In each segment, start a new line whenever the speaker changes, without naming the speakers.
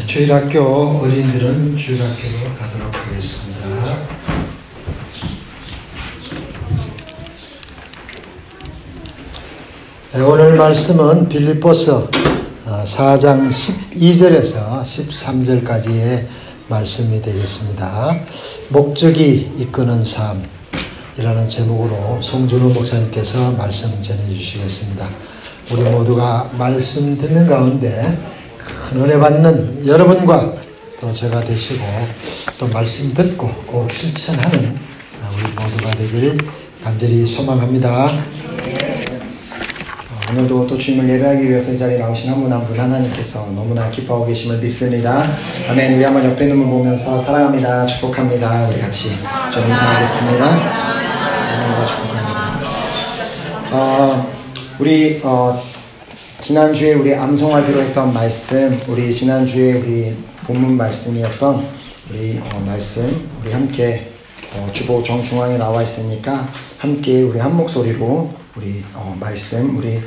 주일학교 어린이들은 주일학교로 가도록 하겠습니다. 오늘 말씀은 빌립보서 4장 12절에서 13절까지의 말씀이 되겠습니다. 목적이 이끄는 삶이라는 제목으로 송준호 목사님께서 말씀 전해주시겠습니다. 우리 모두가 말씀 듣는 가운데 큰 은혜 받는 여러분과 또 제가 되시고 또 말씀 듣고 꼭 실천하는 우리 모두가 되길 간절히 소망합니다.
오늘도 또 주님을 예배하기 위해서 이 자리에 나오신 한 분 한 분 하나님께서 너무나 기뻐하고 계심을 믿습니다. 아멘. 우리 한번 옆에 눈을 보면서 사랑합니다, 축복합니다. 우리 같이 좀 인사하겠습니다. 사랑합니다, 축복합니다. 우리 지난주에 우리 암송하기로 했던 말씀, 우리 지난주에 우리 본문 말씀이었던 우리 말씀, 우리 함께 주보 정중앙에 나와 있으니까 함께 우리 한 목소리로 우리 말씀, 우리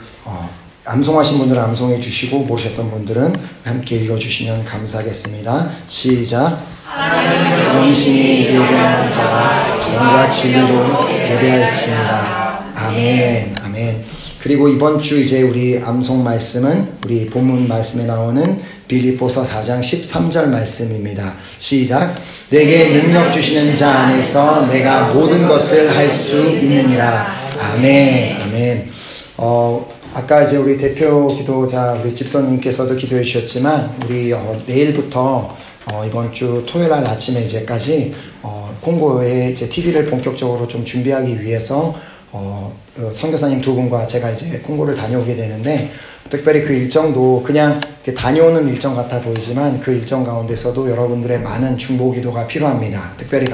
암송하신 분들은 암송해 주시고 모르셨던 분들은 함께 읽어주시면 감사하겠습니다. 시작. 하나님을 당신이 예배하는 자가 영과 진리로 예배할지니라. 아멘. 아멘. 그리고 이번 주 이제 우리 암송 말씀은 우리 본문 말씀에 나오는 빌립보서 4장 13절 말씀입니다. 시작. 내게 능력 주시는 자 안에서 내가 모든 것을 할 수 있느니라. 아멘. 아멘. 아까 이제 우리 대표 기도자 우리 집사님께서도 기도해 주셨지만 우리 내일부터 이번 주 토요일 날 아침에 이제까지 콩고에 이제 TV를 본격적으로 좀 준비하기 위해서 선교사님 두 분과 제가 이제 콩고를 다녀오게 되는데 특별히 그 일정도 그냥 다녀오는 일정 같아 보이지만 그 일정 가운데서도 여러분들의 많은 중보 기도가 필요합니다. 특별히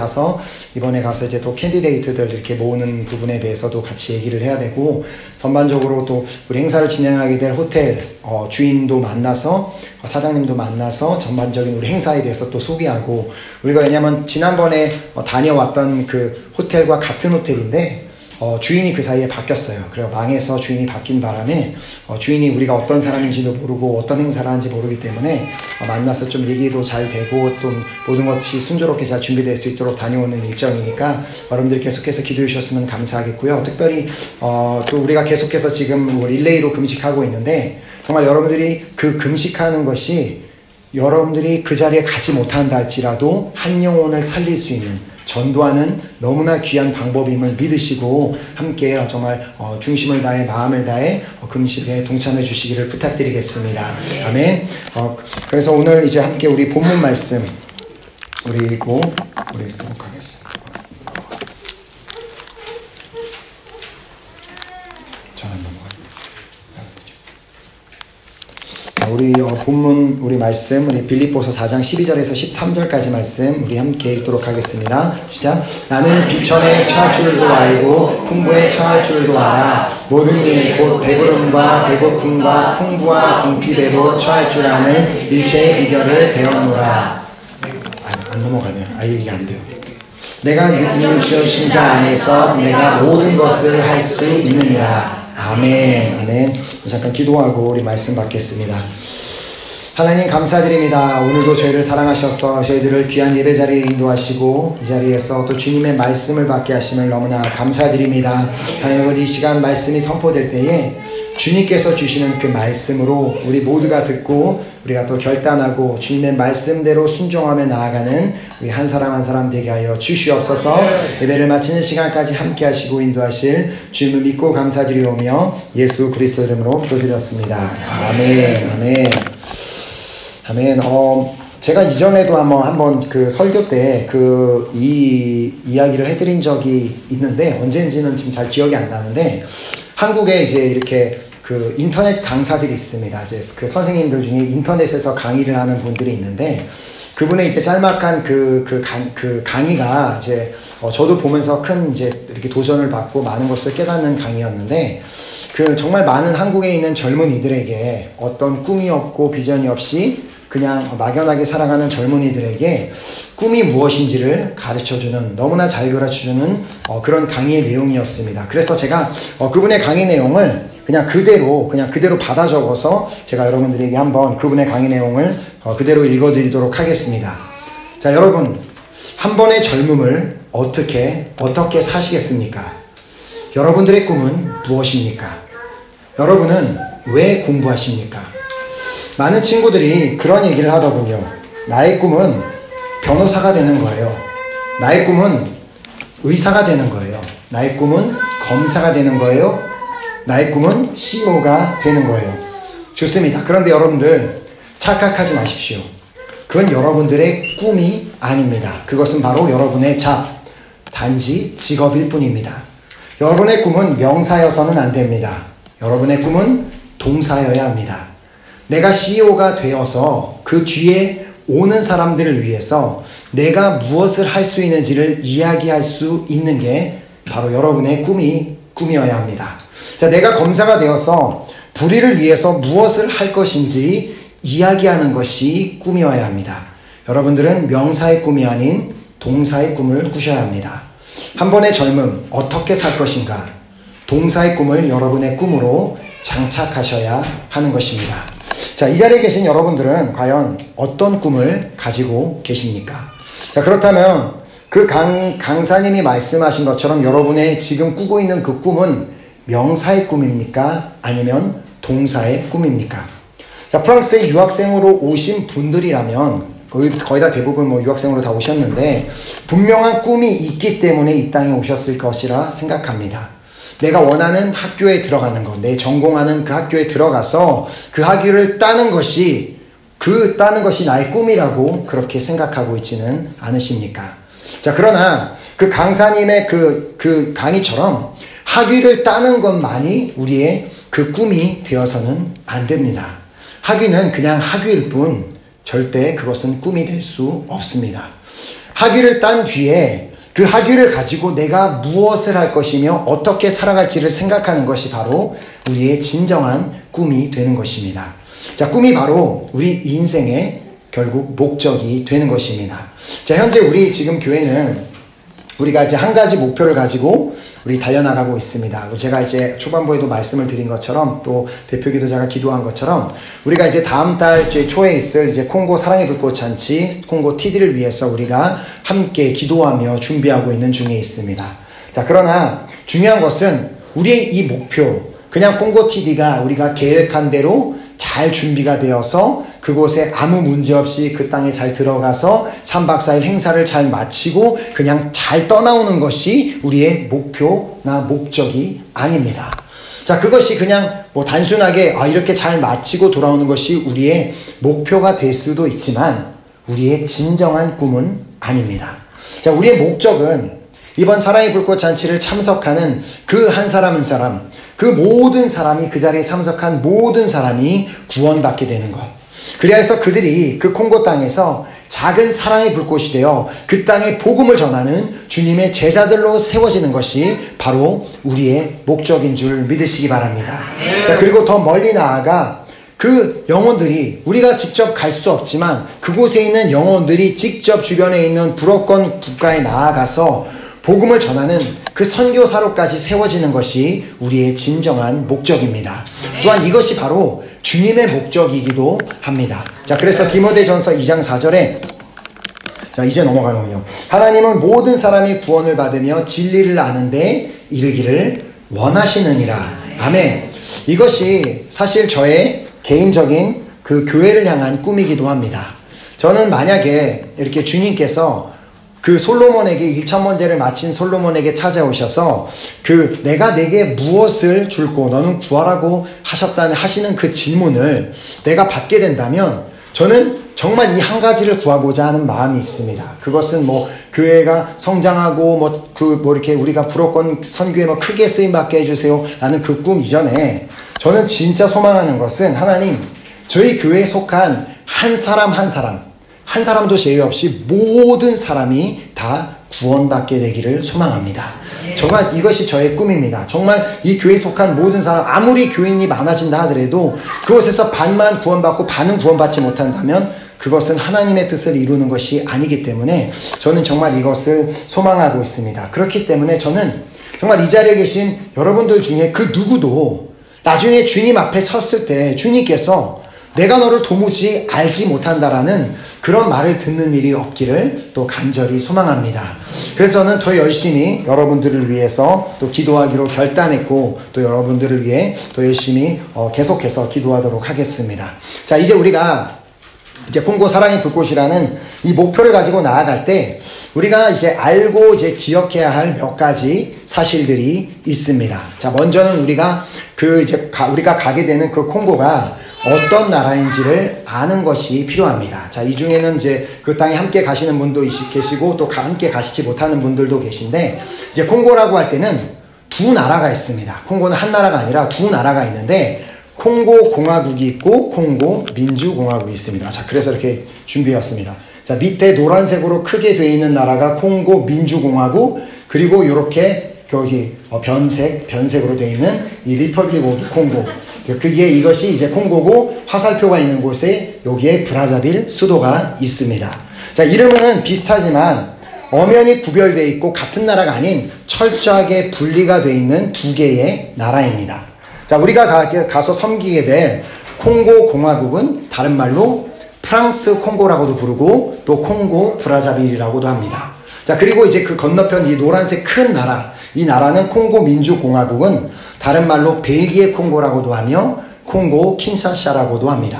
이번에 가서 이제 또 캔디데이트들 이렇게 모으는 부분에 대해서도 같이 얘기를 해야 되고 전반적으로 또 우리 행사를 진행하게 될 호텔 주인도 만나서 사장님도 만나서 전반적인 우리 행사에 대해서 또 소개하고 우리가 왜냐면 지난번에 다녀왔던 그 호텔과 같은 호텔인데 주인이 그 사이에 바뀌었어요. 그래서 망해서 주인이 바뀐 바람에 주인이 우리가 어떤 사람인지도 모르고 어떤 행사를 하는지 모르기 때문에 만나서 좀 얘기도 잘 되고 또 모든 것이 순조롭게 잘 준비될 수 있도록 다녀오는 일정이니까 여러분들 계속해서 기도해 주셨으면 감사하겠고요. 특별히 또 우리가 계속해서 지금 릴레이로 금식하고 있는데 정말 여러분들이 그 금식하는 것이 여러분들이 그 자리에 가지 못한다 할지라도 한 영혼을 살릴 수 있는 전도하는 너무나 귀한 방법임을 믿으시고 함께 정말 중심을 다해 마음을 다해 금식에 동참해 주시기를 부탁드리겠습니다. 아멘. 그래서 오늘 이제 함께 우리 본문 말씀 우리 읽도록 하겠습니다. 우리 본문 우리 말씀 우리 빌립보서 4장 12절에서 13절까지 말씀 우리 함께 읽도록 하겠습니다. 시작. 나는 비천에 처할 줄도 알고 풍부에 처할 줄도 알아. 모든 일 곧 배부름과 배고픔과 풍부와 궁핍에도 처할 줄 아는 일체의 비결을 배웠노라. 안 넘어가네요. 이게 안 돼요. 내가 능력 주신 자 안에서 내가 모든 것을 할 수 있느니라. 아멘. 아멘. 잠깐 기도하고 우리 말씀 받겠습니다. 하나님 감사드립니다. 오늘도 저희를 사랑하셔서 저희들을 귀한 예배 자리에 인도하시고 이 자리에서 또 주님의 말씀을 받게 하심을 너무나 감사드립니다. 하나님 이 시간 말씀이 선포될 때에 주님께서 주시는 그 말씀으로 우리 모두가 듣고 우리가 또 결단하고 주님의 말씀대로 순종하며 나아가는 우리 한 사람 한 사람 되게 하여 주시옵소서. 예배를 마치는 시간까지 함께 하시고 인도하실 주님을 믿고 감사드리오며 예수 그리스도 이름으로 기도드렸습니다. 아멘. 아멘. 아멘. 제가 이전에도 한번 그 설교 때 이 이야기를 해드린 적이 있는데 언제인지는 지금 잘 기억이 안 나는데 한국에 이제 이렇게 그 인터넷 강사들이 있습니다. 이제 그 선생님들 중에 인터넷에서 강의를 하는 분들이 있는데, 그분의 이제 짤막한 그 강의가 이제 저도 보면서 큰 이제 이렇게 도전을 받고 많은 것을 깨닫는 강의였는데, 그 정말 많은 한국에 있는 젊은이들에게 어떤 꿈이 없고 비전이 없이 그냥 막연하게 살아가는 젊은이들에게 꿈이 무엇인지를 가르쳐주는, 너무나 잘 가르쳐주는 그런 강의의 내용이었습니다. 그래서 제가 그분의 강의 내용을 그냥 그대로 받아 적어서 제가 여러분들에게 한번 그분의 강의 내용을 그대로 읽어드리도록 하겠습니다. 자, 여러분, 한 번의 젊음을 어떻게 사시겠습니까? 여러분들의 꿈은 무엇입니까? 여러분은 왜 공부하십니까? 많은 친구들이 그런 얘기를 하더군요. 나의 꿈은 변호사가 되는 거예요. 나의 꿈은 의사가 되는 거예요. 나의 꿈은 검사가 되는 거예요. 나의 꿈은 CEO가 되는 거예요. 좋습니다. 그런데 여러분들 착각하지 마십시오. 그건 여러분들의 꿈이 아닙니다. 그것은 바로 여러분의 단지 직업일 뿐입니다. 여러분의 꿈은 명사여서는 안 됩니다. 여러분의 꿈은 동사여야 합니다. 내가 CEO가 되어서 그 뒤에 오는 사람들을 위해서 내가 무엇을 할 수 있는지를 이야기할 수 있는 게 바로 여러분의 꿈이어야 합니다. 자, 내가 검사가 되어서 불의를 위해서 무엇을 할 것인지 이야기하는 것이 꿈이어야 합니다. 여러분들은 명사의 꿈이 아닌 동사의 꿈을 꾸셔야 합니다. 한 번의 젊음, 어떻게 살 것인가? 동사의 꿈을 여러분의 꿈으로 장착하셔야 하는 것입니다. 자, 이 자리에 계신 여러분들은 과연 어떤 꿈을 가지고 계십니까? 자, 그렇다면 그 강사님이 말씀하신 것처럼 여러분의 지금 꾸고 있는 그 꿈은 명사의 꿈입니까? 아니면 동사의 꿈입니까? 자, 프랑스에 유학생으로 오신 분들이라면 거의 다 대부분 유학생으로 다 오셨는데 분명한 꿈이 있기 때문에 이 땅에 오셨을 것이라 생각합니다. 내가 원하는 학교에 들어가는 것, 내 전공하는 그 학교에 들어가서 그 학위를 따는 것이 나의 꿈이라고 그렇게 생각하고 있지는 않으십니까? 자, 그러나 그 강사님의 그 강의처럼 학위를 따는 것만이 우리의 그 꿈이 되어서는 안 됩니다. 학위는 그냥 학위일 뿐 절대 그것은 꿈이 될 수 없습니다. 학위를 딴 뒤에 그 학위를 가지고 내가 무엇을 할 것이며 어떻게 살아갈지를 생각하는 것이 바로 우리의 진정한 꿈이 되는 것입니다. 자, 꿈이 바로 우리 인생의 결국 목적이 되는 것입니다. 자, 현재 우리 지금 교회는 우리가 이제 한 가지 목표를 가지고 우리 달려나가고 있습니다. 제가 이제 초반부에도 말씀을 드린 것처럼 또 대표 기도자가 기도한 것처럼 우리가 이제 다음 달 초에 있을 이제 콩고 사랑의 불꽃 잔치 콩고 TD를 위해서 우리가 함께 기도하며 준비하고 있는 중에 있습니다. 자, 그러나 중요한 것은 우리의 이 목표, 그냥 콩고 TD가 우리가 계획한 대로 잘 준비가 되어서 그곳에 아무 문제 없이 그 땅에 잘 들어가서 3박 4일 행사를 잘 마치고 그냥 잘 떠나오는 것이 우리의 목표나 목적이 아닙니다. 자, 그것이 그냥 단순하게 이렇게 잘 마치고 돌아오는 것이 우리의 목표가 될 수도 있지만 우리의 진정한 꿈은 아닙니다. 자, 우리의 목적은 이번 사랑의 불꽃 잔치를 참석하는 그 한 사람 한 사람, 그 모든 사람이, 그 자리에 참석한 모든 사람이 구원받게 되는 것. 그래서 그들이 그 콩고 땅에서 작은 사랑의 불꽃이 되어 그 땅에 복음을 전하는 주님의 제자들로 세워지는 것이 바로 우리의 목적인 줄 믿으시기 바랍니다. 자, 그리고 더 멀리 나아가 그 영혼들이 우리가 직접 갈 수 없지만 그곳에 있는 영혼들이 직접 주변에 있는 불어권 국가에 나아가서 복음을 전하는 그 선교사로까지 세워지는 것이 우리의 진정한 목적입니다. 또한 이것이 바로 주님의 목적이기도 합니다. 자, 그래서 디모데전서 2장 4절에 자, 이제 넘어가는군요. 하나님은 모든 사람이 구원을 받으며 진리를 아는데 이르기를 원하시느니라. 아멘. 이것이 사실 저의 개인적인 그 교회를 향한 꿈이기도 합니다. 저는 만약에 이렇게 주님께서 그 솔로몬에게 1천번제를 마친 솔로몬에게 찾아오셔서 내가 내게 무엇을 줄고 너는 구하라고 하시는 그 질문을 내가 받게 된다면 저는 정말 이 한 가지를 구하고자 하는 마음이 있습니다. 그것은 뭐 교회가 성장하고 이렇게 우리가 불어권 선교에 크게 쓰임 받게 해주세요 라는 그 꿈 이전에 저는 진짜 소망하는 것은 하나님, 저희 교회에 속한 한 사람도 제외 없이 모든 사람이 다 구원받게 되기를 소망합니다. 정말 이것이 저의 꿈입니다. 정말 이 교회에 속한 모든 사람, 아무리 교인이 많아진다 하더라도 그곳에서 반만 구원받고 반은 구원받지 못한다면 그것은 하나님의 뜻을 이루는 것이 아니기 때문에 저는 정말 이것을 소망하고 있습니다. 그렇기 때문에 저는 정말 이 자리에 계신 여러분들 중에 그 누구도 나중에 주님 앞에 섰을 때 주님께서 내가 너를 도무지 알지 못한다라는 그런 말을 듣는 일이 없기를 또 간절히 소망합니다. 그래서 저는 더 열심히 여러분들을 위해서 또 기도하기로 결단했고 또 여러분들을 위해 더 열심히 계속해서 기도하도록 하겠습니다. 자, 이제 우리가 콩고 사랑의 불꽃이라는 이 목표를 가지고 나아갈 때 우리가 이제 알고 이제 기억해야 할 몇 가지 사실들이 있습니다. 자, 먼저는 우리가 우리가 가게 되는 그 콩고가 어떤 나라인지를 아는 것이 필요합니다. 자, 이 중에는 이제 그 땅에 함께 가시는 분도 계시고 또 함께 가시지 못하는 분들도 계신데, 이제 콩고라고 할 때는 두 나라가 있습니다. 콩고는 한 나라가 아니라 두 나라가 있는데 콩고 공화국이 있고 콩고 민주공화국이 있습니다. 자, 그래서 이렇게 준비해왔습니다. 자, 밑에 노란색으로 크게 되어 있는 나라가 콩고 민주공화국, 그리고 이렇게 여기 변색으로 되어 있는 이 리퍼블릭 오브 콩고, 이것이 이제 콩고고 화살표가 있는 곳에 여기에 브라자빌 수도가 있습니다. 자, 이름은 비슷하지만 엄연히 구별되어 있고 같은 나라가 아닌 철저하게 분리가 되어 있는 두 개의 나라입니다. 자, 우리가 가서 섬기게 될 콩고 공화국은 다른 말로 프랑스 콩고라고도 부르고 또 콩고 브라자빌이라고도 합니다. 자, 그리고 이제 그 건너편 이 노란색 큰 나라, 이 나라는 콩고 민주공화국은 다른 말로 벨기에 콩고라고도 하며 콩고 킨샤사라고도 합니다.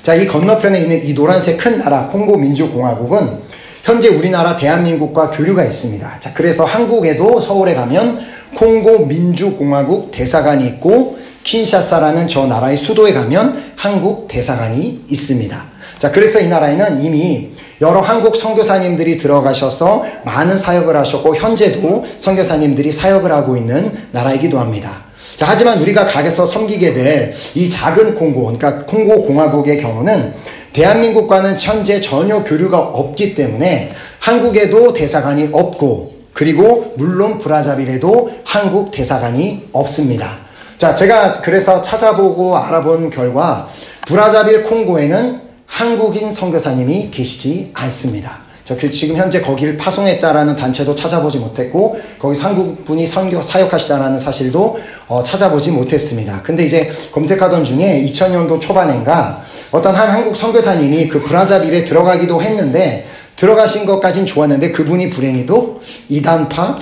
자, 이 건너편에 있는 이 노란색 큰 나라 콩고 민주공화국은 현재 우리나라 대한민국과 교류가 있습니다. 자, 그래서 한국에도 서울에 가면 콩고 민주공화국 대사관이 있고 킨샤사라는 저 나라의 수도에 가면 한국 대사관이 있습니다. 자, 그래서 이 나라에는 이미 여러 한국 선교사님들이 들어가셔서 많은 사역을 하셨고 현재도 선교사님들이 사역을 하고 있는 나라이기도 합니다. 자, 하지만 우리가 가게서 섬기게 될 이 작은 콩고, 그러니까 콩고 공화국의 경우는 대한민국과는 현재 전혀 교류가 없기 때문에 한국에도 대사관이 없고, 그리고 물론 브라자빌에도 한국 대사관이 없습니다. 자, 제가 그래서 찾아보고 알아본 결과 브라자빌 콩고에는 한국인 선교사님이 계시지 않습니다. 지금 현재 거기를 파송했다라는 단체도 찾아보지 못했고 거기서 한국분이 사역하시다라는 사실도 찾아보지 못했습니다. 근데 이제 검색하던 중에 2000년도 초반인가 어떤 한 한국 선교사님이 그 브라자빌에 들어가기도 했는데 들어가신 것까진 좋았는데 그분이 불행히도 이단파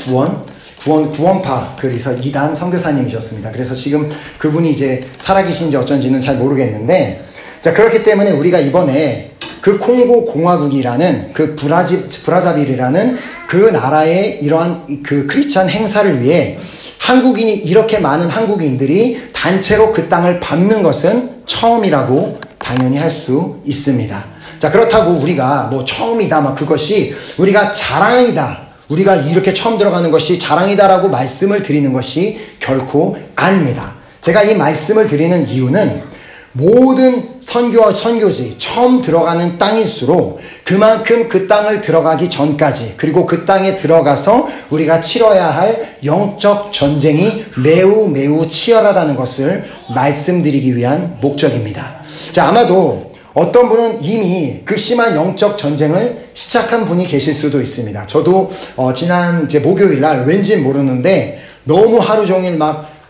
구원파, 그래서 이단 선교사님이셨습니다. 그래서 지금 그분이 이제 살아계신지 어쩐지는 잘 모르겠는데, 자, 그렇기 때문에 우리가 이번에 그 콩고 공화국이라는 그 브라자빌이라는 그 나라의 이러한 그 크리스찬 행사를 위해 한국인이 이렇게 많은 한국인들이 단체로 그 땅을 밟는 것은 처음이라고 당연히 할 수 있습니다. 자, 그렇다고 우리가 뭐 처음이다, 그것이 우리가 자랑이다, 우리가 이렇게 처음 들어가는 것이 자랑이다라고 말씀을 드리는 것이 결코 아닙니다. 제가 이 말씀을 드리는 이유는 모든 선교와 선교지 처음 들어가는 땅일수록 그만큼 그 땅을 들어가기 전까지, 그리고 그 땅에 들어가서 우리가 치러야 할 영적 전쟁이 매우 치열하다는 것을 말씀드리기 위한 목적입니다. 자, 아마도 어떤 분은 이미 그 심한 영적 전쟁을 시작한 분이 계실 수도 있습니다. 저도 지난 이제 목요일 날 왠지 모르는데 너무 하루 종일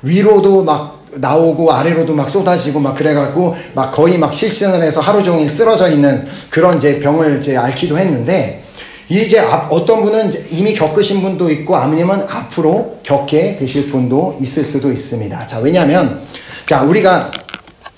위로도 나오고 아래로도 쏟아지고 그래갖고 거의 실신을 해서 하루 종일 쓰러져 있는 그런 이제 병을 이제 앓기도 했는데, 이제 어떤 분은 이미 겪으신 분도 있고 아니면 앞으로 겪게 되실 분도 있을 수도 있습니다. 자, 왜냐하면 우리가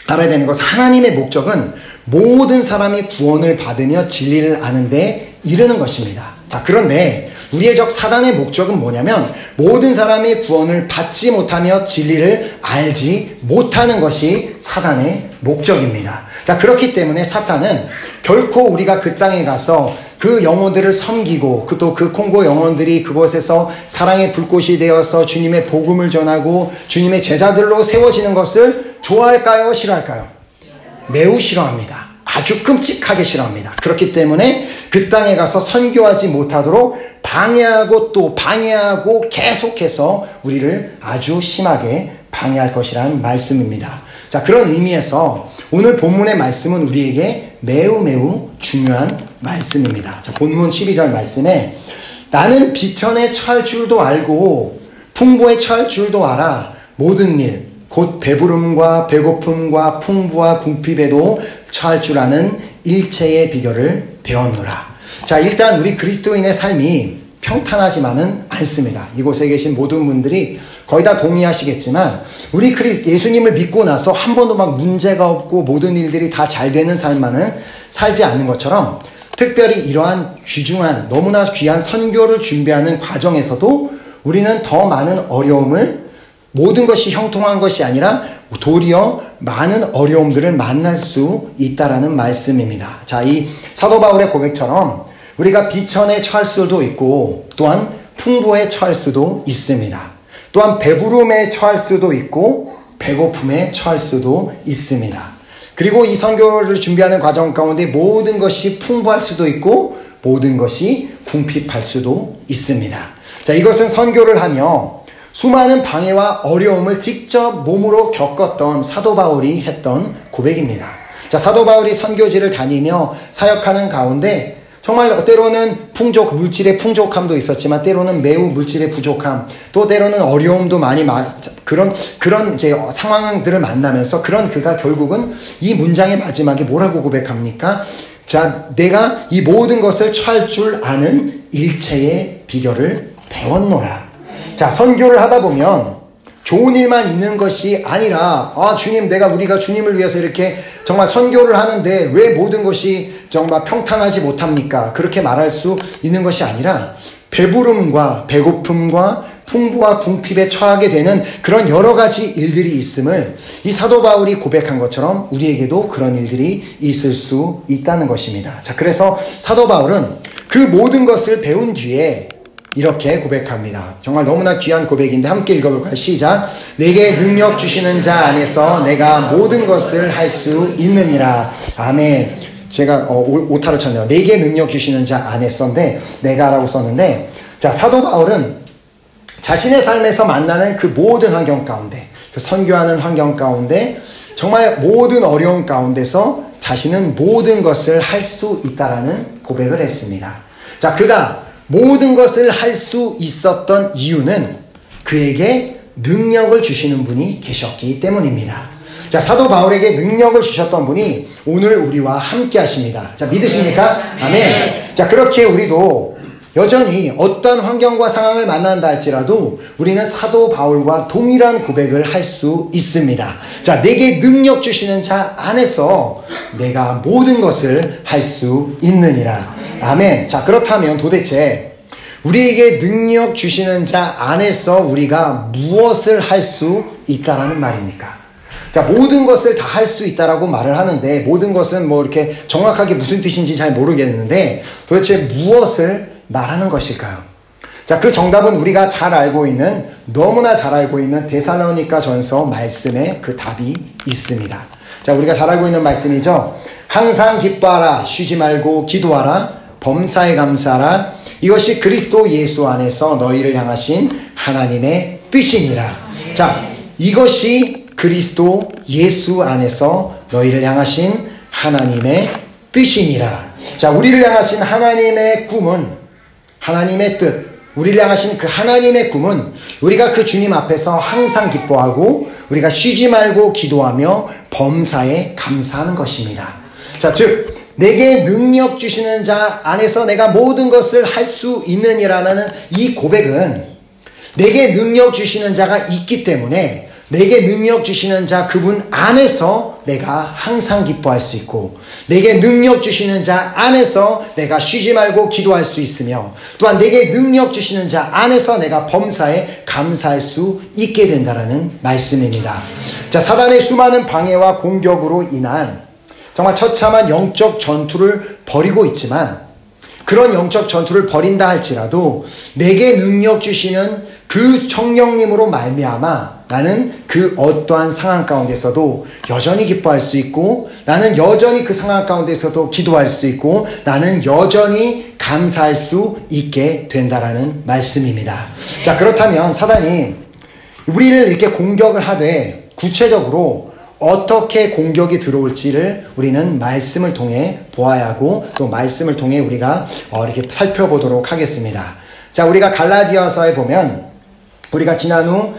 알아야 되는 것은 하나님의 목적은 모든 사람이 구원을 받으며 진리를 아는 데 이르는 것입니다. 자, 그런데 우리의 적 사단의 목적은 뭐냐면 모든 사람이 구원을 받지 못하며 진리를 알지 못하는 것이 사단의 목적입니다. 자, 그렇기 때문에 사탄은 결코 우리가 그 땅에 가서 그 영혼들을 섬기고 또 그 콩고 영혼들이 그곳에서 사랑의 불꽃이 되어서 주님의 복음을 전하고 주님의 제자들로 세워지는 것을 좋아할까요? 싫어할까요? 매우 싫어합니다. 아주 끔찍하게 싫어합니다. 그렇기 때문에 그 땅에 가서 선교하지 못하도록 방해하고 계속해서 우리를 아주 심하게 방해할 것이라는 말씀입니다. 자, 그런 의미에서 오늘 본문의 말씀은 우리에게 매우 중요한 말씀입니다. 자, 본문 12절 말씀에 나는 비천에 처할 줄도 알고 풍부에 처할 줄도 알아 모든 일 곧 배부름과 배고픔과 풍부와 궁핍에도 처할 줄 아는 일체의 비결을 배웠노라. 자, 일단 우리 그리스도인의 삶이 평탄하지만은 않습니다. 이곳에 계신 모든 분들이 거의 다 동의하시겠지만 우리 예수님을 믿고 나서 한 번도 막 문제가 없고 모든 일들이 다 잘 되는 삶만은 살지 않는 것처럼 특별히 이러한 귀중한 너무나 귀한 선교를 준비하는 과정에서도 우리는 더 많은 어려움을 모든 것이 형통한 것이 아니라 도리어 많은 어려움들을 만날 수 있다라는 말씀입니다. 자, 이 사도 바울의 고백처럼 우리가 비천에 처할 수도 있고 또한 풍부에 처할 수도 있습니다. 또한 배부름에 처할 수도 있고 배고픔에 처할 수도 있습니다. 그리고 이 선교를 준비하는 과정 가운데 모든 것이 풍부할 수도 있고 모든 것이 궁핍할 수도 있습니다. 자, 이것은 선교를 하며 수많은 방해와 어려움을 직접 몸으로 겪었던 사도 바울이 했던 고백입니다. 자, 사도 바울이 선교지를 다니며 사역하는 가운데 정말 때로는 물질의 풍족함도 있었지만 때로는 매우 물질의 부족함, 또 때로는 어려움도 많이 그런 이제 상황들을 만나면서 그가 결국은 이 문장의 마지막에 뭐라고 고백합니까? 자, 내가 이 모든 것을 처할 줄 아는 일체의 비결을 배웠노라. 자, 선교를 하다 보면 좋은 일만 있는 것이 아니라 주님, 우리가 주님을 위해서 이렇게 정말 선교를 하는데 왜 모든 것이 정말 평탄하지 못합니까? 그렇게 말할 수 있는 것이 아니라 배부름과 배고픔과 풍부와 궁핍에 처하게 되는 그런 여러 가지 일들이 있음을 이 사도 바울이 고백한 것처럼 우리에게도 그런 일들이 있을 수 있다는 것입니다. 자, 그래서 사도 바울은 그 모든 것을 배운 뒤에 이렇게 고백합니다. 정말 너무나 귀한 고백인데 함께 읽어볼까요? 시작. 내게 능력 주시는 자 안에서 내가 모든 것을 할 수 있느니라. 아멘. 제가 오타를 쳤네요. 내게 능력 주시는 자 안에서인데 내가라고 썼는데, 자, 사도 바울은 자신의 삶에서 만나는 그 모든 환경 가운데, 그 선교하는 환경 가운데 정말 모든 어려움 가운데서 자신은 모든 것을 할 수 있다라는 고백을 했습니다. 자, 그가 모든 것을 할 수 있었던 이유는 그에게 능력을 주시는 분이 계셨기 때문입니다. 자, 사도 바울에게 능력을 주셨던 분이 오늘 우리와 함께 하십니다. 자, 믿으십니까? 아멘. 자, 그렇게 우리도 여전히 어떤 환경과 상황을 만난다 할지라도 우리는 사도 바울과 동일한 고백을 할 수 있습니다. 자, 내게 능력 주시는 자 안에서 내가 모든 것을 할 수 있느니라. 아멘. 자, 그렇다면 도대체 우리에게 능력 주시는 자 안에서 우리가 무엇을 할 수 있다라는 말입니까? 자, 모든 것을 다 할 수 있다라고 말을 하는데 모든 것은 뭐 이렇게 정확하게 무슨 뜻인지 잘 모르겠는데 도대체 무엇을 말하는 것일까요? 자, 그 정답은 우리가 잘 알고 있는, 너무나 잘 알고 있는 데살로니가 전서 말씀에 그 답이 있습니다. 자, 우리가 잘 알고 있는 말씀이죠. 항상 기뻐하라, 쉬지 말고 기도하라, 범사에 감사하라. 이것이 그리스도 예수 안에서 너희를 향하신 하나님의 뜻이니라. 자, 이것이 그리스도 예수 안에서 너희를 향하신 하나님의 뜻이니라. 자, 우리를 향하신 하나님의 꿈은, 하나님의 뜻, 우리를 향하신 그 하나님의 꿈은 우리가 그 주님 앞에서 항상 기뻐하고 우리가 쉬지 말고 기도하며 범사에 감사하는 것입니다. 자, 즉 내게 능력 주시는 자 안에서 내가 모든 것을 할 수 있느니라는 이 고백은 내게 능력 주시는 자가 있기 때문에 내게 능력 주시는 자 그분 안에서 내가 항상 기뻐할 수 있고 내게 능력 주시는 자 안에서 내가 쉬지 말고 기도할 수 있으며 또한 내게 능력 주시는 자 안에서 내가 범사에 감사할 수 있게 된다는 말씀입니다. 자, 사단의 수많은 방해와 공격으로 인한 정말 처참한 영적 전투를 벌이고 있지만 그런 영적 전투를 벌인다 할지라도 내게 능력 주시는 그 성령님으로 말미암아 나는 그 어떠한 상황 가운데서도 여전히 기뻐할 수 있고 나는 여전히 그 상황 가운데서도 기도할 수 있고 나는 여전히 감사할 수 있게 된다라는 말씀입니다. 자, 그렇다면 사단이 우리를 이렇게 공격을 하되 구체적으로 어떻게 공격이 들어올지를 우리는 말씀을 통해 보아야 하고 또 말씀을 통해 우리가 이렇게 살펴보도록 하겠습니다. 자, 우리가 갈라디아서에 보면 우리가 지난해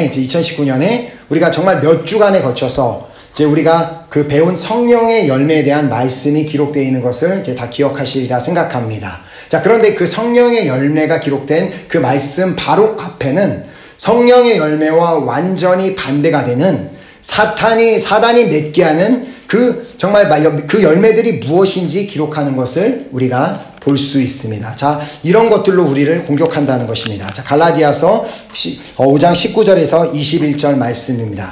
이제 2019년에 우리가 정말 몇 주간에 걸쳐서 이제 우리가 그 배운 성령의 열매에 대한 말씀이 기록되어 있는 것을 이제 다 기억하시리라 생각합니다. 자, 그런데 그 성령의 열매가 기록된 그 말씀 바로 앞에는 성령의 열매와 완전히 반대가 되는 사단이 맺게 하는 그 정말 그 열매들이 무엇인지 기록하는 것을 우리가 볼 수 있습니다. 자, 이런 것들로 우리를 공격한다는 것입니다. 자, 갈라디아서 5장 19절에서 21절 말씀입니다.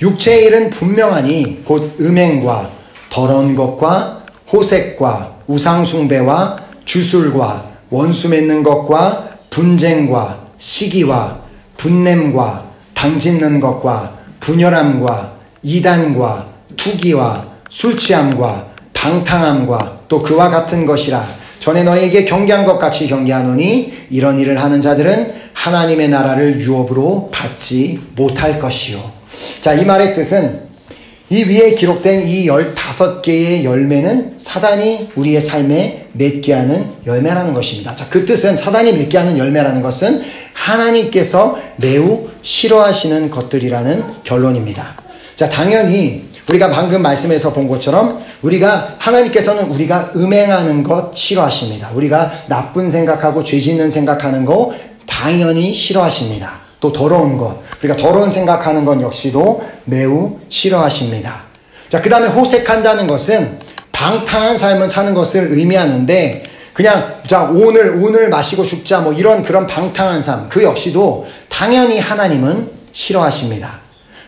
육체의 일은 분명하니 곧 음행과 더러운 것과 호색과 우상숭배와 주술과 원수 맺는 것과 분쟁과 시기와 분냄과 당짓는 것과 분열함과 이단과 투기와 술취함과 방탕함과 또 그와 같은 것이라. 전에 너희에게 경계한 것 같이 경계하노니 이런 일을 하는 자들은 하나님의 나라를 유업으로 받지 못할 것이요. 자, 이 말의 뜻은 이 위에 기록된 이 15개의 열매는 사단이 우리의 삶에 맺게 하는 열매라는 것입니다. 자, 그 뜻은 사단이 맺게 하는 열매라는 것은 하나님께서 매우 싫어하시는 것들이라는 결론입니다. 자, 당연히 우리가 방금 말씀에서 본 것처럼 하나님께서는 우리가 음행하는 것 싫어하십니다. 우리가 나쁜 생각하고 죄 짓는 생각하는 거 당연히 싫어하십니다. 또 더러운 것, 우리가 더러운 생각하는 것 역시도 매우 싫어하십니다. 자, 그 다음에 호색한다는 것은 방탕한 삶을 사는 것을 의미하는데 그냥 자 오늘 마시고 죽자 뭐 이런 그런 방탕한 삶 그 역시도 당연히 하나님은 싫어하십니다.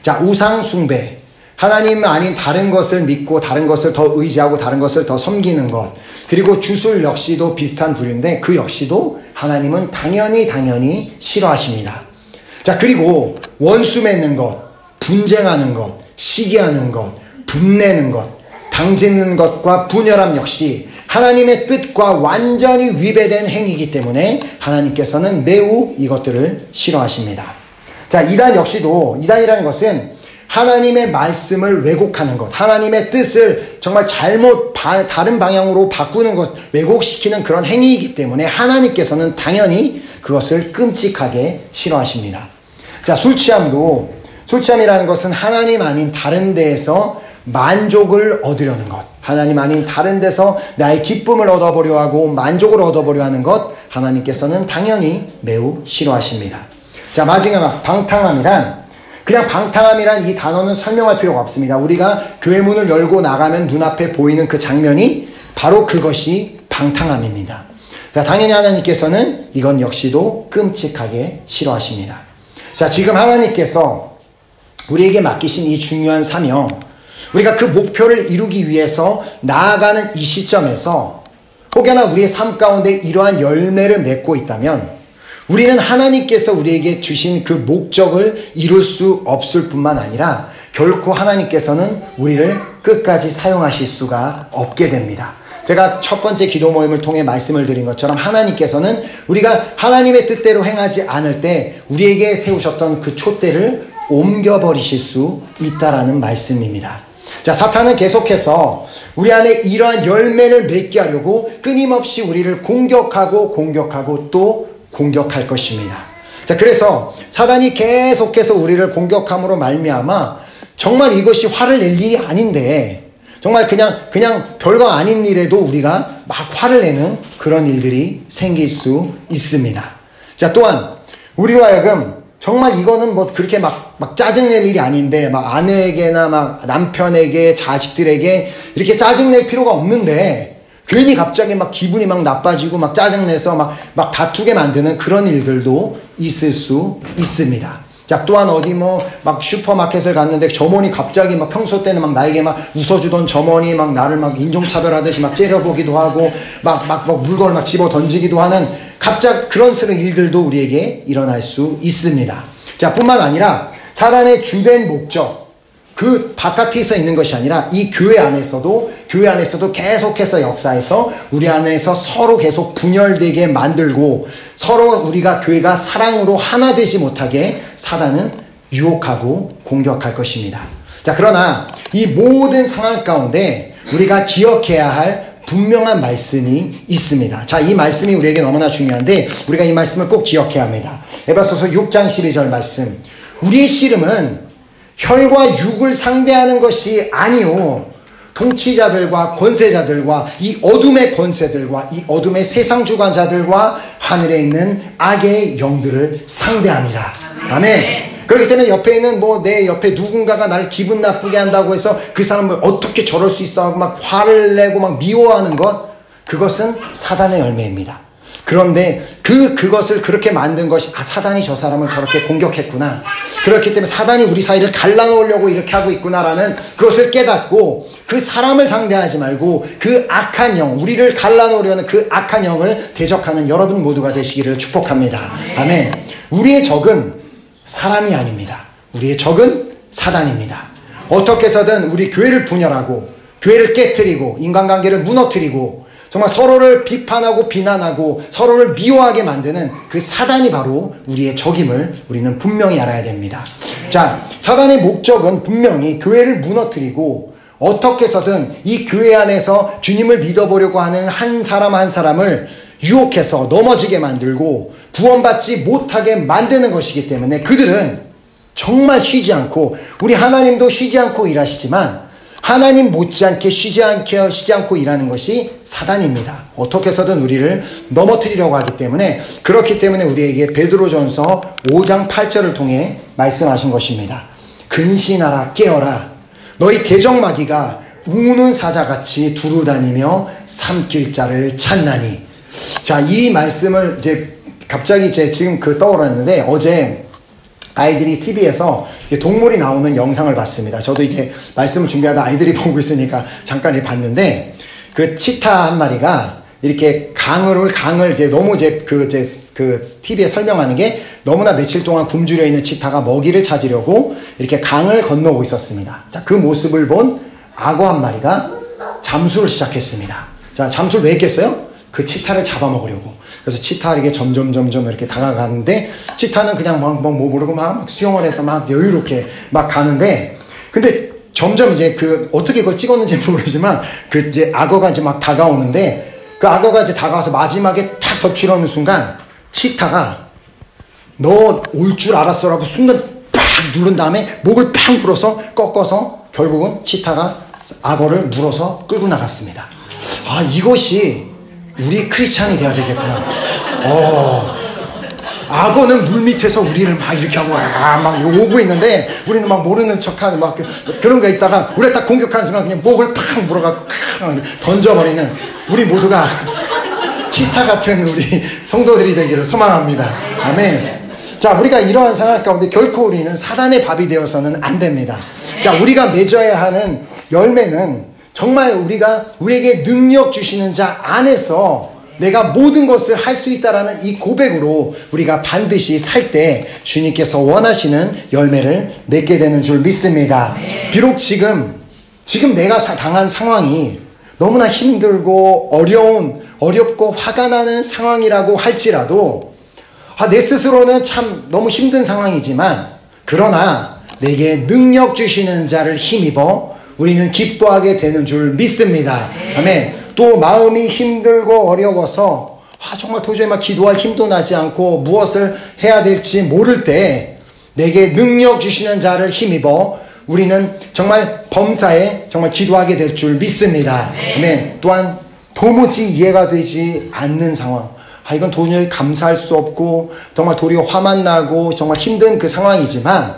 자, 우상 숭배, 하나님 아닌 다른 것을 믿고 다른 것을 더 의지하고 다른 것을 더 섬기는 것, 그리고 주술 역시도 비슷한 부류인데 그 역시도 하나님은 당연히 싫어하십니다. 자, 그리고 원수 맺는 것, 분쟁하는 것, 시기하는 것, 분내는 것, 당짓는 것과 분열함 역시 하나님의 뜻과 완전히 위배된 행위이기 때문에 하나님께서는 매우 이것들을 싫어하십니다. 자, 이단이라는 것은 하나님의 말씀을 왜곡하는 것, 하나님의 뜻을 정말 다른 방향으로 바꾸는 것, 왜곡시키는 그런 행위이기 때문에 하나님께서는 당연히 그것을 끔찍하게 싫어하십니다. 자, 술취함이라는 것은 하나님 아닌 다른 데에서 만족을 얻으려는 것, 하나님 아닌 다른 데서 나의 기쁨을 얻어보려 하고 만족을 얻어보려 하는 것, 하나님께서는 당연히 매우 싫어하십니다. 자, 마지막 방탕함이란 이 단어는 설명할 필요가 없습니다. 우리가 교회 문을 열고 나가면 눈앞에 보이는 그 장면이 바로 그것이 방탕함입니다. 자, 당연히 하나님께서는 이건 역시도 끔찍하게 싫어하십니다. 자, 지금 하나님께서 우리에게 맡기신 이 중요한 사명, 우리가 그 목표를 이루기 위해서 나아가는 이 시점에서 혹여나 우리의 삶 가운데 이러한 열매를 맺고 있다면 우리는 하나님께서 우리에게 주신 그 목적을 이룰 수 없을 뿐만 아니라 결코 하나님께서는 우리를 끝까지 사용하실 수가 없게 됩니다. 제가 첫 번째 기도 모임을 통해 말씀을 드린 것처럼 하나님께서는 우리가 하나님의 뜻대로 행하지 않을 때 우리에게 세우셨던 그 촛대를 옮겨버리실 수 있다라는 말씀입니다. 자, 사탄은 계속해서 우리 안에 이러한 열매를 맺게 하려고 끊임없이 우리를 공격하고 또 공격할 것입니다. 자, 그래서 사단이 계속해서 우리를 공격함으로 말미암아 정말 이것이 화를 낼 일이 아닌데 정말 그냥 별거 아닌 일에도 우리가 막 화를 내는 그런 일들이 생길 수 있습니다. 자, 또한 우리로 하여금 정말 이거는 뭐 그렇게 막 짜증낼 일이 아닌데 막 아내에게나 막 남편에게 자식들에게 이렇게 짜증낼 필요가 없는데 괜히 갑자기 막 기분이 막 나빠지고 막 짜증내서 막 다투게 만드는 그런 일들도 있을 수 있습니다. 자, 또한 어디 막 슈퍼마켓을 갔는데 점원이 갑자기 막 평소 때는 막 나에게 막 웃어주던 점원이 막 나를 막 인종차별하듯이 막 째려보기도 하고 막 물건을 막 집어 던지기도 하는 갑작 그런 일들도 우리에게 일어날 수 있습니다. 자, 뿐만 아니라 사단의 주된 목적, 그 바깥에서 있는 것이 아니라 이 교회 안에서도 계속해서 역사해서 우리 안에서 서로 계속 분열되게 만들고 서로 우리가 교회가 사랑으로 하나 되지 못하게 사단은 유혹하고 공격할 것입니다. 자, 그러나 이 모든 상황 가운데 우리가 기억해야 할 분명한 말씀이 있습니다. 자, 이 말씀이 우리에게 너무나 중요한데 우리가 이 말씀을 꼭 기억해야 합니다. 에베소서 6장 12절 말씀. 우리의 씨름은 혈과 육을 상대하는 것이 아니요 통치자들과 권세자들과 이 어둠의 권세들과 이 어둠의 세상 주관자들과 하늘에 있는 악의 영들을 상대합니다. 아멘. 그렇기 때문에 옆에 있는 내 옆에 누군가가 나를 기분 나쁘게 한다고 해서 그 사람을 어떻게 저럴 수 있어 하고 막 화를 내고 막 미워하는 것, 그것은 사단의 열매입니다. 그런데 그것을 그렇게 만든 것이 사단이 저 사람을 저렇게 공격했구나. 그렇기 때문에 사단이 우리 사이를 갈라놓으려고 이렇게 하고 있구나라는 그것을 깨닫고 그 사람을 상대하지 말고 그 악한 영, 우리를 갈라놓으려는 그 악한 영을 대적하는 여러분 모두가 되시기를 축복합니다. 아멘. 우리의 적은 사람이 아닙니다. 우리의 적은 사단입니다. 어떻게 해서든 우리 교회를 분열하고 교회를 깨트리고 인간관계를 무너뜨리고 정말 서로를 비판하고 비난하고 서로를 미워하게 만드는 그 사단이 바로 우리의 적임을 우리는 분명히 알아야 됩니다. 자, 사단의 목적은 분명히 교회를 무너뜨리고 어떻게 해서든 이 교회 안에서 주님을 믿어보려고 하는 한 사람 한 사람을 유혹해서 넘어지게 만들고 구원받지 못하게 만드는 것이기 때문에 그들은 정말 쉬지 않고, 우리 하나님도 쉬지 않고 일하시지만 하나님 못지않게 쉬지 않고 일하는 것이 사단입니다. 어떻게 해서든 우리를 넘어뜨리려고 하기 때문에, 그렇기 때문에 우리에게 베드로전서 5장 8절을 통해 말씀하신 것입니다. 근신하라, 깨어라. 너희 대적마귀가 우는 사자같이 두루다니며 삼킬 자를 찾나니. 자, 이 말씀을 갑자기 지금 떠올랐는데, 어제 아이들이 TV에서 동물이 나오는 영상을 봤습니다. 저도 말씀을 준비하다 아이들이 보고 있으니까 잠깐 봤는데, 그 치타 한 마리가 이렇게 강을 너무 TV에 설명하는 게, 너무나 며칠 동안 굶주려 있는 치타가 먹이를 찾으려고 이렇게 강을 건너고 있었습니다. 자, 그 모습을 본 악어 한 마리가 잠수를 시작했습니다. 자, 잠수를 왜 했겠어요? 그 치타를 잡아먹으려고. 그래서 치타에게 점점 이렇게 다가가는데, 치타는 그냥 모르고 막 수영을 해서 막 여유롭게 막 가는데, 근데 점점 어떻게 그걸 찍었는지 모르지만, 악어가 막 다가오는데, 그 악어가 다가와서 마지막에 탁 덮치려는 순간, 치타가 너 올 줄 알았어라고 순간 팍 누른 다음에 목을 팍 물어서 꺾어서 결국은 치타가 악어를 물어서 끌고 나갔습니다. 아, 이것이 우리 크리스찬이 돼야 되겠구나. 악어는 물 밑에서 우리를 막 이렇게 하고 막 오고 있는데, 우리는 막 모르는 척하는 막 그런 거 있다가 우리가 딱 공격하는 순간 그냥 목을 팍 물어갖고 던져버리는 우리 모두가 치타 같은 우리 성도들이 되기를 소망합니다. 아멘. 자, 우리가 이러한 상황 가운데 결코 우리는 사단의 밥이 되어서는 안 됩니다. 자, 우리가 맺어야 하는 열매는 정말 우리에게 능력 주시는 자 안에서 내가 모든 것을 할 수 있다라는 이 고백으로 우리가 반드시 살 때 주님께서 원하시는 열매를 맺게 되는 줄 믿습니다. 비록 지금 내가 당한 상황이 너무나 힘들고 어렵고 화가 나는 상황이라고 할지라도, 내 스스로는 참 너무 힘든 상황이지만, 그러나 내게 능력 주시는 자를 힘입어 우리는 기뻐하게 되는 줄 믿습니다. 아멘. 또 마음이 힘들고 어려워서 정말 도저히 막 기도할 힘도 나지 않고 무엇을 해야 될지 모를 때 내게 능력 주시는 자를 힘입어 우리는 정말 범사에 정말 기도하게 될 줄 믿습니다. 아멘. 또한 도무지 이해가 되지 않는 상황, 이건 도저히 감사할 수 없고 정말 도리어 화만 나고 정말 힘든 그 상황이지만,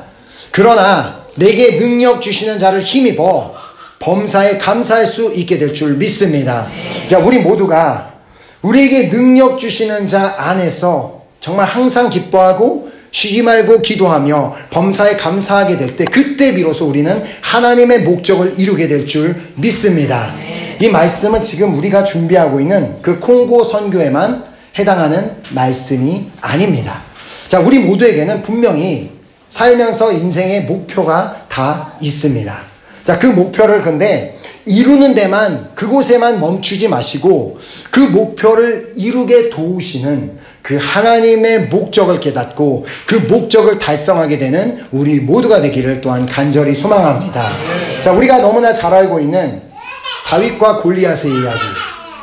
그러나 내게 능력 주시는 자를 힘입어 범사에 감사할 수 있게 될 줄 믿습니다. 자, 우리 모두가 우리에게 능력 주시는 자 안에서 정말 항상 기뻐하고 쉬지 말고 기도하며 범사에 감사하게 될 때 그때 비로소 우리는 하나님의 목적을 이루게 될 줄 믿습니다. 이 말씀은 지금 우리가 준비하고 있는 그 콩고 선교에만 해당하는 말씀이 아닙니다. 자, 우리 모두에게는 분명히 살면서 인생의 목표가 다 있습니다. 자, 그 목표를 근데 이루는 데만, 그곳에만 멈추지 마시고 그 목표를 이루게 도우시는 그 하나님의 목적을 깨닫고 그 목적을 달성하게 되는 우리 모두가 되기를 또한 간절히 소망합니다. 자, 우리가 너무나 잘 알고 있는 다윗과 골리앗의 이야기.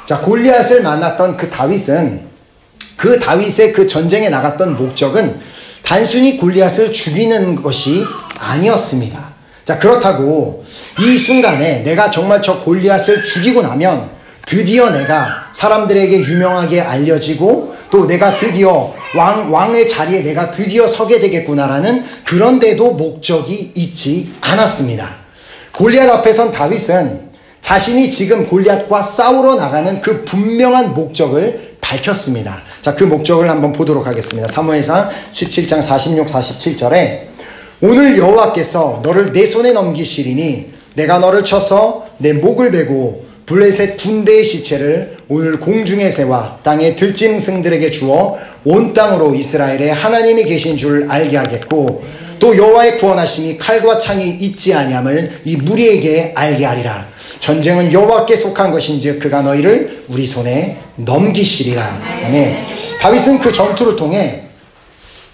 자, 골리앗을 만났던 그 다윗은 그 다윗의 그 전쟁에 나갔던 목적은 단순히 골리앗을 죽이는 것이 아니었습니다. 자, 그렇다고 이 순간에 내가 정말 저 골리앗을 죽이고 나면 드디어 내가 사람들에게 유명하게 알려지고 또 내가 드디어 왕의 자리에 내가 드디어 서게 되겠구나라는 그런데도 목적이 있지 않았습니다. 골리앗 앞에 선 다윗은 자신이 지금 골리앗과 싸우러 나가는 그 분명한 목적을 밝혔습니다. 자, 그 목적을 한번 보도록 하겠습니다. 사무엘상 17장 46, 47절에 오늘 여호와께서 너를 내 손에 넘기시리니 내가 너를 쳐서 내 목을 베고 블레셋 군대의 시체를 오늘 공중에 세워 땅의 들짐승들에게 주어 온 땅으로 이스라엘에 하나님이 계신 줄 알게 하겠고 또 여호와의 구원하심이 칼과 창이 있지 아니함을 이 무리에게 알게 하리라. 전쟁은 여호와께 속한 것인즉 그가 너희를 우리 손에 넘기시리라. 아멘. 다윗은 그 전투를 통해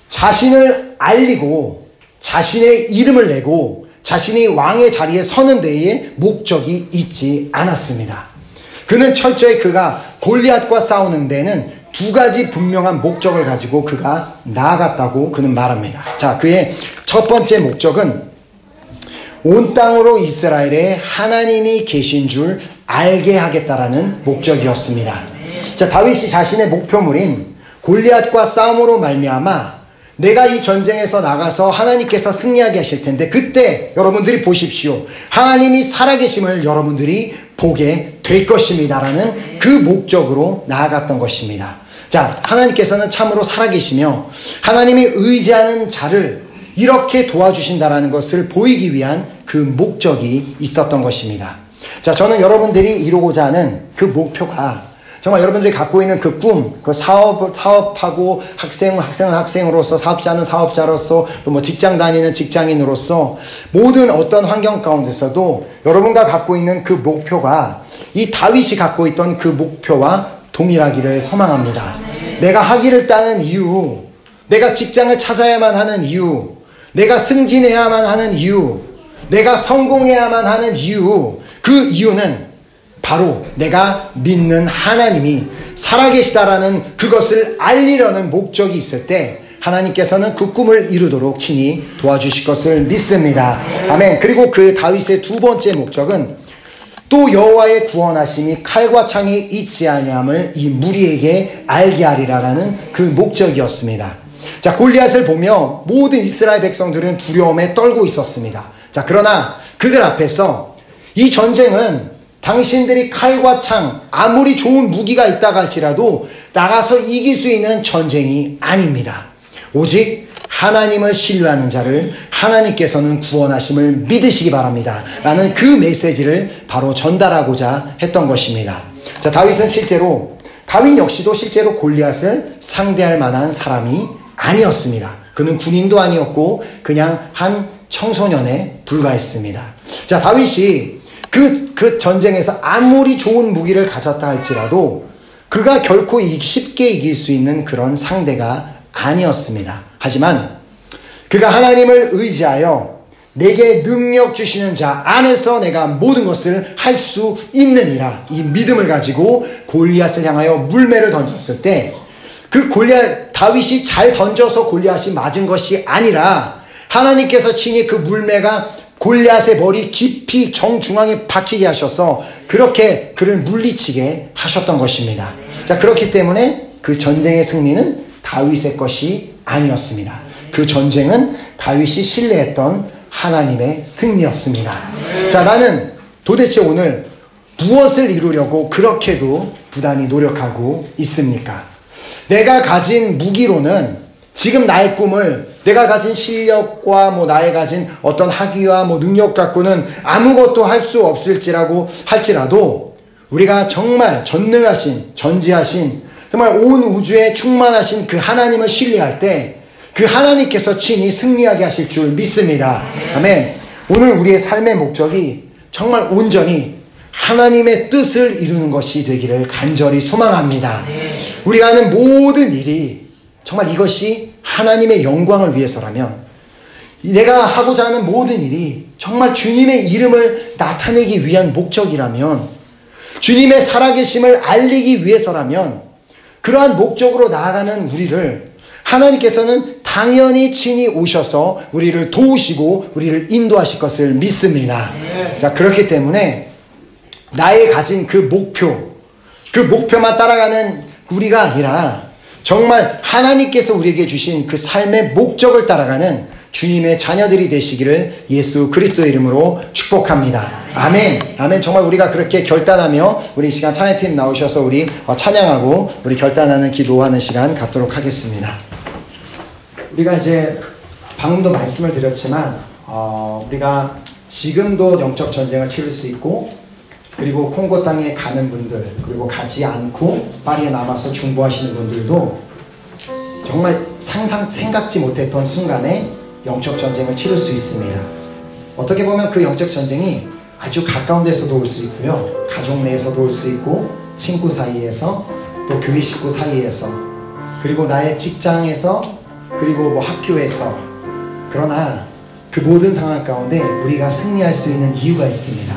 자신을 알리고 자신의 이름을 내고 자신이 왕의 자리에 서는 데에 목적이 있지 않았습니다. 그는 철저히 그가 골리앗과 싸우는 데는 두 가지 분명한 목적을 가지고 그가 나아갔다고 그는 말합니다. 자, 그의 첫 번째 목적은 온 땅으로 이스라엘에 하나님이 계신 줄 알게 하겠다라는 목적이었습니다. 자, 다윗이 자신의 목표물인 골리앗과 싸움으로 말미암아 내가 이 전쟁에서 나가서 하나님께서 승리하게 하실 텐데 그때 여러분들이 보십시오. 하나님이 살아계심을 여러분들이 보게 될 것입니다라는 그 목적으로 나아갔던 것입니다. 자, 하나님께서는 참으로 살아계시며 하나님이 의지하는 자를 이렇게 도와주신다라는 것을 보이기 위한 그 목적이 있었던 것입니다. 자, 저는 여러분들이 이루고자 하는 그 목표가 정말 여러분들이 갖고 있는 그 꿈, 그 사업하고 학생은 학생으로서, 사업자는 사업자로서, 또 뭐 직장 다니는 직장인으로서 모든 어떤 환경 가운데서도 여러분과 갖고 있는 그 목표가 이 다윗이 갖고 있던 그 목표와 동일하기를 소망합니다. 내가 학위를 따는 이유, 내가 직장을 찾아야만 하는 이유, 내가 승진해야만 하는 이유, 내가 성공해야만 하는 이유, 그 이유는 바로 내가 믿는 하나님이 살아계시다라는 그것을 알리려는 목적이 있을 때 하나님께서는 그 꿈을 이루도록 친히 도와주실 것을 믿습니다. 아멘. 그리고 그 다윗의 두 번째 목적은 또 여호와의 구원하심이 칼과 창이 있지 아니함을 이 무리에게 알게 하리라라는 그 목적이었습니다. 자, 골리앗을 보며 모든 이스라엘 백성들은 두려움에 떨고 있었습니다. 자, 그러나 그들 앞에서 이 전쟁은 당신들이 칼과 창, 아무리 좋은 무기가 있다고 할지라도 나가서 이길 수 있는 전쟁이 아닙니다. 오직 하나님을 신뢰하는 자를 하나님께서는 구원하심을 믿으시기 바랍니다. 라는 그 메시지를 바로 전달하고자 했던 것입니다. 자, 다윗 역시도 실제로 골리앗을 상대할 만한 사람이 아니었습니다. 그는 군인도 아니었고 그냥 한 청소년에 불과했습니다. 자, 다윗이 그 전쟁에서 아무리 좋은 무기를 가졌다 할지라도 그가 결코 쉽게 이길 수 있는 그런 상대가 아니었습니다. 하지만 그가 하나님을 의지하여 내게 능력 주시는 자 안에서 내가 모든 것을 할 수 있느니라 이 믿음을 가지고 골리앗을 향하여 물매를 던졌을 때 그 다윗이 잘 던져서 골리앗이 맞은 것이 아니라 하나님께서 친히 그 물매가 골리앗의 머리 깊이 정중앙에 박히게 하셔서 그렇게 그를 물리치게 하셨던 것입니다. 자, 그렇기 때문에 그 전쟁의 승리는 다윗의 것이 아니었습니다. 그 전쟁은 다윗이 신뢰했던 하나님의 승리였습니다. 자, 나는 도대체 오늘 무엇을 이루려고 그렇게도 부단히 노력하고 있습니까? 내가 가진 무기로는 지금 나의 꿈을 내가 가진 실력과 나의 가진 어떤 학위와 능력 갖고는 아무것도 할 수 없을지라고 할지라도 우리가 정말 전능하신, 전지하신, 정말 온 우주에 충만하신 그 하나님을 신뢰할 때 그 하나님께서 친히 승리하게 하실 줄 믿습니다. 아멘. 오늘 우리의 삶의 목적이 정말 온전히 하나님의 뜻을 이루는 것이 되기를 간절히 소망합니다. 우리가 하는 모든 일이 정말 이것이 하나님의 영광을 위해서라면, 내가 하고자 하는 모든 일이 정말 주님의 이름을 나타내기 위한 목적이라면, 주님의 살아계심을 알리기 위해서라면, 그러한 목적으로 나아가는 우리를 하나님께서는 당연히 친히 오셔서 우리를 도우시고 우리를 인도하실 것을 믿습니다. 자, 그렇기 때문에 나의 가진 그 목표만 따라가는 우리가 아니라 정말 하나님께서 우리에게 주신 그 삶의 목적을 따라가는 주님의 자녀들이 되시기를 예수 그리스도의 이름으로 축복합니다. 아멘. 아멘. 정말 우리가 그렇게 결단하며 우리 시간 찬양팀 나오셔서 우리 찬양하고 우리 결단하는 기도하는 시간 갖도록 하겠습니다. 우리가 이제 방금도 말씀을 드렸지만 우리가 지금도 영적 전쟁을 치를 수 있고, 그리고 콩고 땅에 가는 분들, 그리고 가지 않고 파리에 남아서 중보하시는 분들도 정말 생각지 못했던 순간에 영적 전쟁을 치를 수 있습니다. 어떻게 보면 그 영적 전쟁이 아주 가까운 데서도 올 수 있고요, 가족 내에서도 올 수 있고, 친구 사이에서, 또 교회 식구 사이에서, 그리고 나의 직장에서, 그리고 학교에서. 그러나 그 모든 상황 가운데 우리가 승리할 수 있는 이유가 있습니다.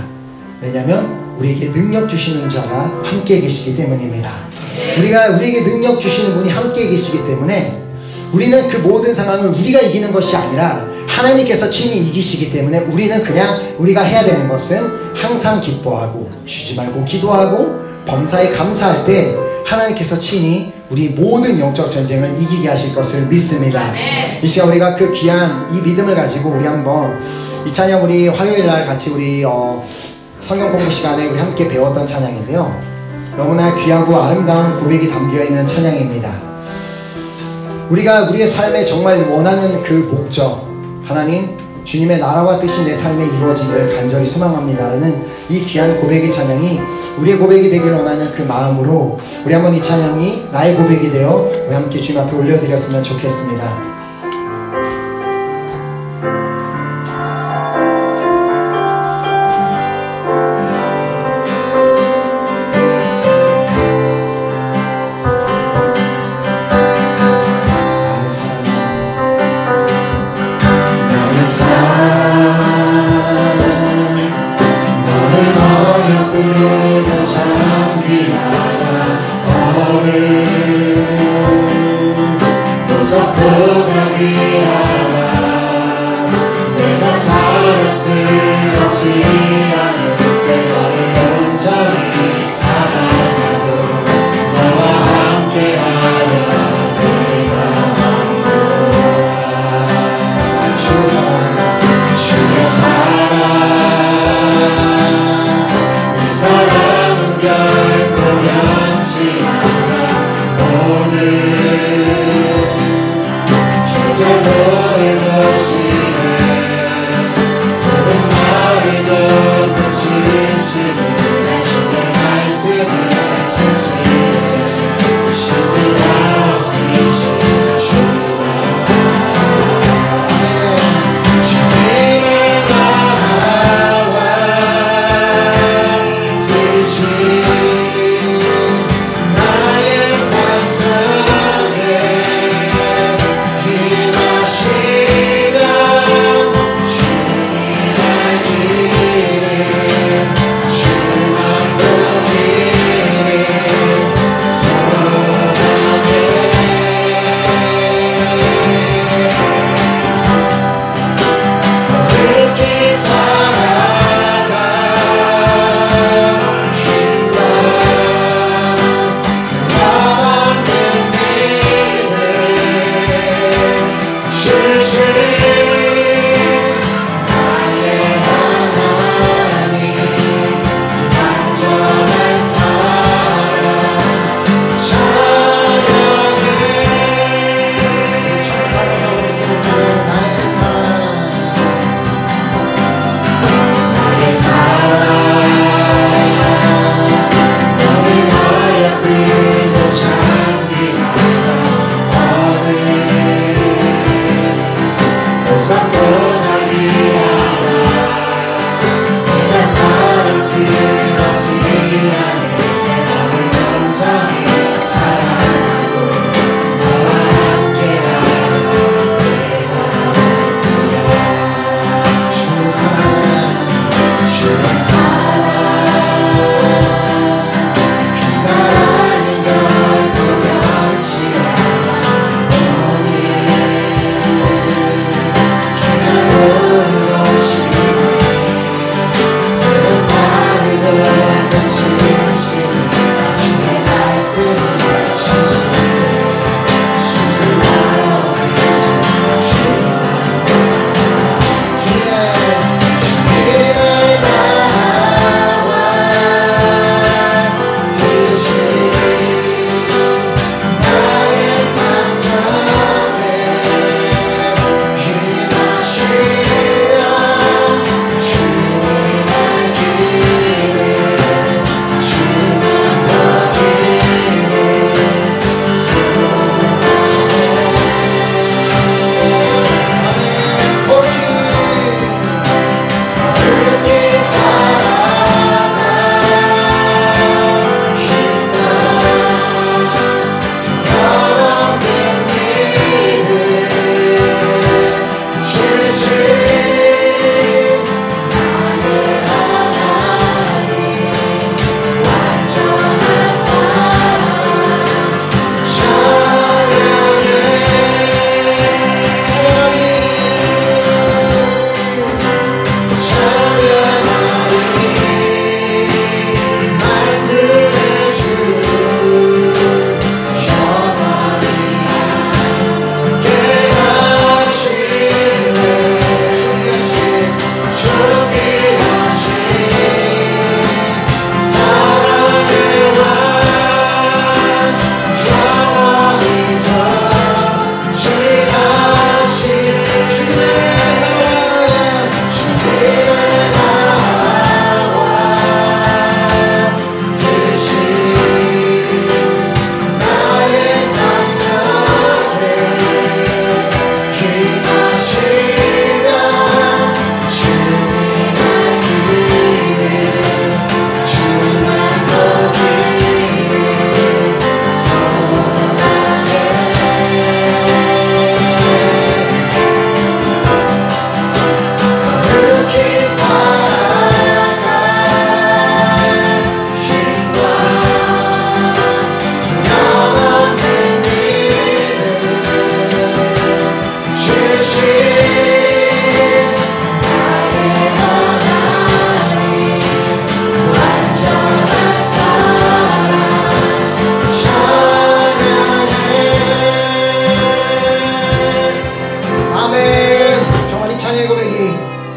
왜냐하면 우리에게 능력 주시는 자가 함께 계시기 때문입니다. 우리에게 능력 주시는 분이 함께 계시기 때문에 우리는 그 모든 상황을 우리가 이기는 것이 아니라 하나님께서 친히 이기시기 때문에 우리는 그냥 우리가 해야 되는 것은 항상 기뻐하고 쉬지 말고 기도하고 범사에 감사할 때 하나님께서 친히 우리 모든 영적 전쟁을 이기게 하실 것을 믿습니다. 이 시간 우리가 그 귀한 이 믿음을 가지고 우리 한번 이 찬양, 우리 화요일날 같이 우리 성경 공부 시간에 우리 함께 배웠던 찬양인데요, 너무나 귀하고 아름다운 고백이 담겨있는 찬양입니다. 우리가 우리의 삶에 정말 원하는 그 목적, 하나님 주님의 나라와 뜻이 내 삶에 이루어지기를 간절히 소망합니다라는 이 귀한 고백의 찬양이 우리의 고백이 되기를 원하는 그 마음으로 우리 한번 이 찬양이 나의 고백이 되어 우리 함께 주님 앞에 올려드렸으면 좋겠습니다.
Shiva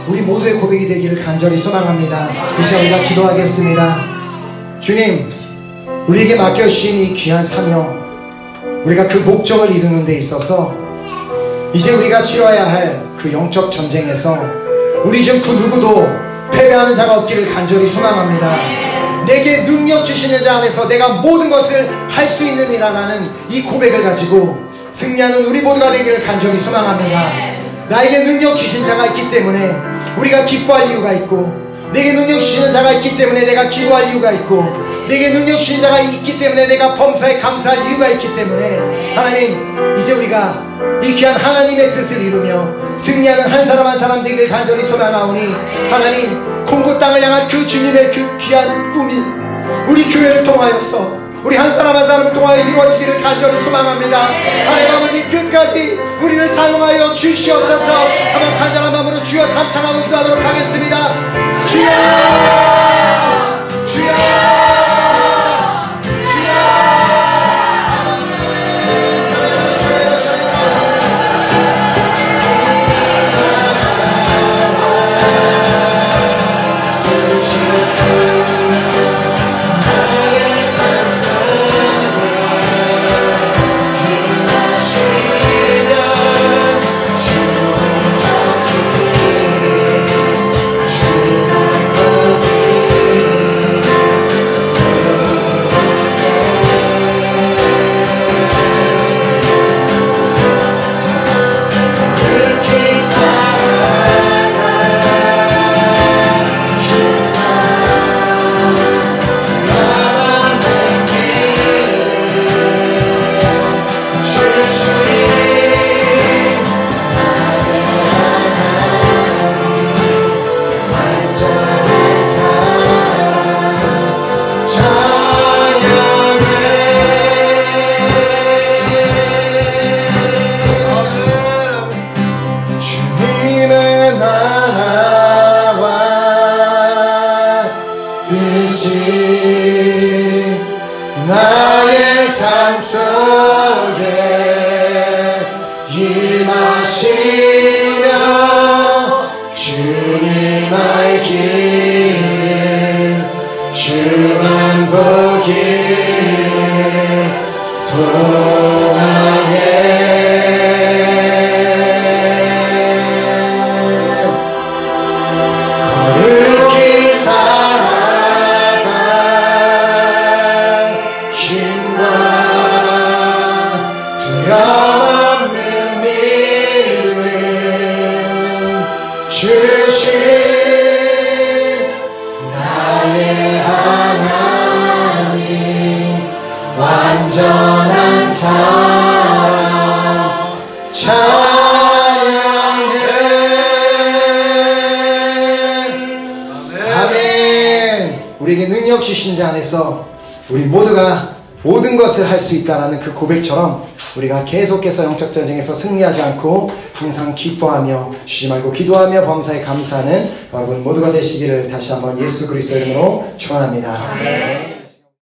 우리 모두의 고백이 되기를 간절히 소망합니다. 이제 우리가 기도하겠습니다. 주님, 우리에게 맡겨주신 이 귀한 사명, 우리가 그 목적을 이루는 데 있어서 이제 우리가 치러야 할 그 영적 전쟁에서 우리 중 그 누구도 패배하는 자가 없기를 간절히 소망합니다. 내게 능력 주시는 자 안에서 내가 모든 것을 할 수 있는 이라는 이 고백을 가지고 승리하는 우리 모두가 되기를 간절히 소망합니다. 나에게 능력 주신 자가 있기 때문에 우리가 기뻐할 이유가 있고, 내게 능력 주시는 자가 있기 때문에 내가 기도할 이유가 있고, 내게 능력 주신 자가 있기 때문에 내가 범사에 감사할 이유가 있기 때문에 하나님, 이제 우리가 이 귀한 하나님의 뜻을 이루며 승리하는 한 사람 한 사람 되기를 간절히 소망하오니, 하나님, 콩고 땅을 향한 그 주님의 그 귀한 꿈이 우리 교회를 통하여서 우리 한 사람 한 사람을 통하여 이루어지기를 간절히 소망합니다. 하나님 아버지, 끝까지 우리를 사용하여 주시옵소서. 한번 간절한 마음으로 주여 삼창하고 기도하도록 하겠습니다. 주여, 주여, 나의 삶 속에 임하시며 주님 알기를 주만 보기를 소망해. 거룩히 살아가 힘과 두려움없는 믿음 주신 나의 하나님, 완전한 사랑 찬양해. 아멘. 우리에게 능력 주신 자 안에서 우리 모두가 모든 것을 할 수 있다는 그 고백처럼 우리가 계속해서 영적 전쟁에서 승리하지 않고 항상 기뻐하며 쉬지 말고 기도하며 범사에 감사하는 여러분 모두가 되시기를 다시 한번 예수 그리스도 이름으로 축원합니다.